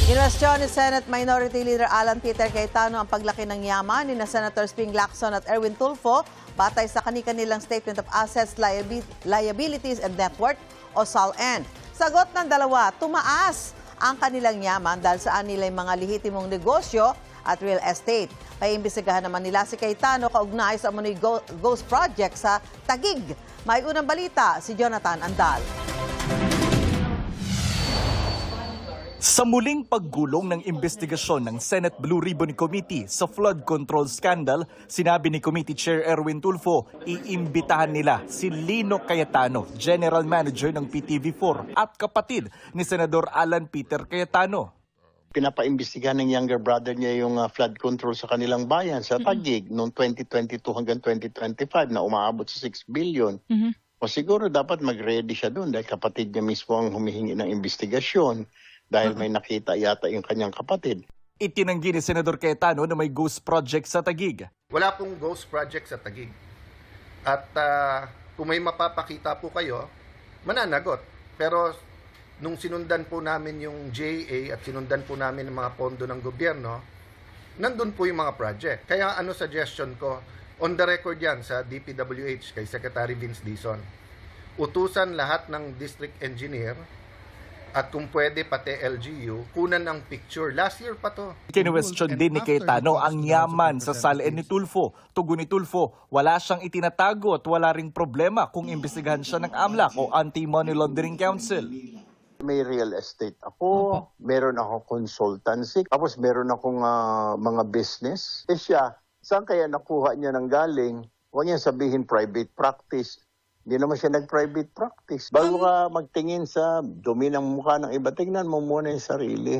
Kinwestiyon ni Senate Minority Leader Alan Peter Cayetano ang paglaki ng yaman ni Senators Ping Lacson at Erwin Tulfo batay sa kani-kanilang Statement of Assets, Liabilities and Net Worth o SALN. Sagot ng dalawa, tumaas ang kanilang yaman dahil sa nila mga lehitimong negosyo at real estate. Paimbestigahan naman nila si Cayetano kaugnay sa umunoy ghost project sa Taguig. May unang balita si Jonathan Andal. Sa muling paggulong ng investigasyon ng Senate Blue Ribbon Committee sa flood control scandal, sinabi ni Committee Chair Erwin Tulfo, iimbitahan nila si Lino Cayetano, General Manager ng PTV4 at kapatid ni Senador Alan Peter Cayetano. Pinapaimbestigahan ng younger brother niya yung flood control sa kanilang bayan sa Taguig noong 2022 hanggang 2025 na umaabot sa 6 billion. O siguro dapat mag-ready siya doon dahil kapatid niya mismo ang humihingi ng investigasyon. Dahil may nakita yata yung kanyang kapatid. Itinanggi ni Senador Cayetano na may ghost project sa Taguig. Wala pong ghost project sa Taguig. At kung may mapapakita po kayo, mananagot. Pero nung sinundan po namin yung JA at sinundan po namin ang mga pondo ng gobyerno, nandun po yung mga project. Kaya suggestion ko, on the record yan sa DPWH kay Secretary Vince Dizon, utusan lahat ng district engineer at kung pwede pati LGU, kunan ng picture. Last year pa to. Kinwestiyon din ni Cayetano ang yaman sa SALN ni Tulfo. Tugon ni Tulfo, wala siyang itinatago at wala ring problema kung imbestigahan siya ng AMLAC o Anti-Money Laundering Council. May real estate ako, meron ako consultancy, tapos meron akong mga business. Siya, saan kaya nakuha niya ng galing? Huwag niya sabihin private practice. Hindi naman siya nag-private practice. Bago ka magtingin sa dumi ng mukha ng iba, tingnan mo muna yung sarili.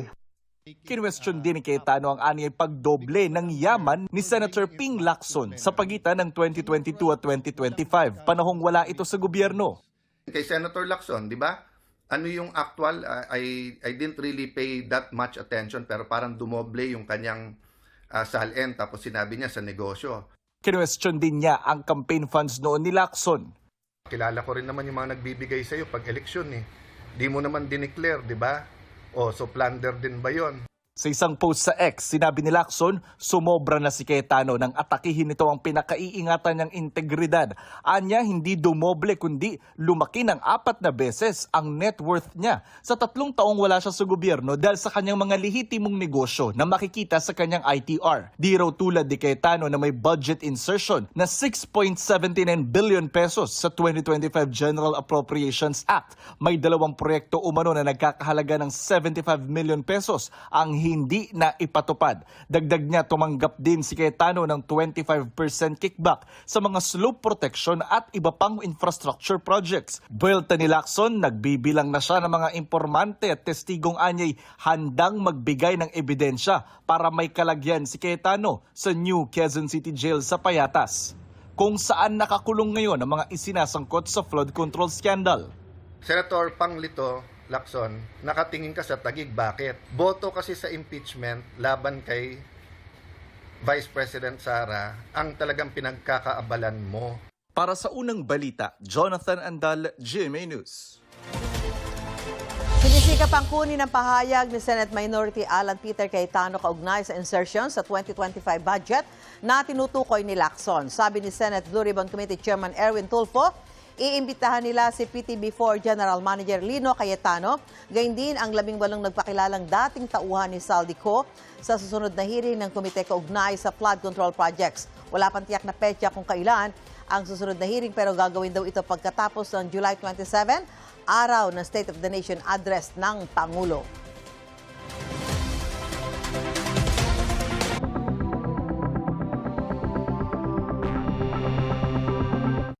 Kinwestiyon din ni Cayetano ang anyay pagdoble ng yaman ni Senator Ping Lacson sa pagitan ng 2022 at 2025, panahong wala ito sa gobyerno. Kay Senator Lacson, di ba? Ano yung actual? I didn't really pay that much attention pero parang dumoble yung kanyang SALN tapos sinabi niya sa negosyo. Kinwestiyon din niya ang campaign funds noon ni Lacson. Kilala ko rin naman yung mga nagbibigay sa'yo pag eleksyon eh. Di mo naman dineclare, di ba? O, so plunder din ba yon? Sa isang post sa X, sinabi ni Lacson, sumobra na si Cayetano nang atakihin nito ang pinakaiingatan niyang integridad. Anya, hindi dumoble kundi lumaki ng 4 na beses ang net worth niya sa 3 taong wala siya sa gobyerno dahil sa kanyang mga lehitimong negosyo na makikita sa kanyang ITR. Di raw tulad ni Cayetano na may budget insertion na 6.79 billion pesos sa 2025 General Appropriations Act. May 2 proyekto umano na nagkakahalaga ng 75 million pesos ang hindi na ipatupad. Dagdag niya, tumanggap din si Cayetano ng 25% kickback sa mga slope protection at iba pang infrastructure projects. Buwelta ni Lacson, nagbibilang na siya ng mga informante at testigong anyay handang magbigay ng ebidensya para may kalagyan si Cayetano sa New Quezon City Jail sa Payatas, kung saan nakakulong ngayon ang mga isinasangkot sa flood control scandal. Senator Panglito Lacson, nakatingin ka sa Taguig. Bakit? Boto kasi sa impeachment laban kay Vice President Sara ang talagang pinagkakaabalan mo. Para sa unang balita, Jonathan Andal, GMA News. Sinisikap ang kunin ng pahayag ni Senate Minority Alan Peter Cayetano kaugnay sa insertion sa 2025 budget na tinutukoy ni Lacson. Sabi ni Senate Blue Ribbon Committee Chairman Erwin Tulfo, iimbitahan nila si PTV4 General Manager Lino Cayetano, gayon din ang 18 nagpakilalang dating tauhan ni Saldico sa susunod na hearing ng komite kaugnay sa flood control projects. Wala pang tiyak na petsa kung kailan ang susunod na hearing pero gagawin daw ito pagkatapos ng July 27, araw ng State of the Nation address ng Pangulo.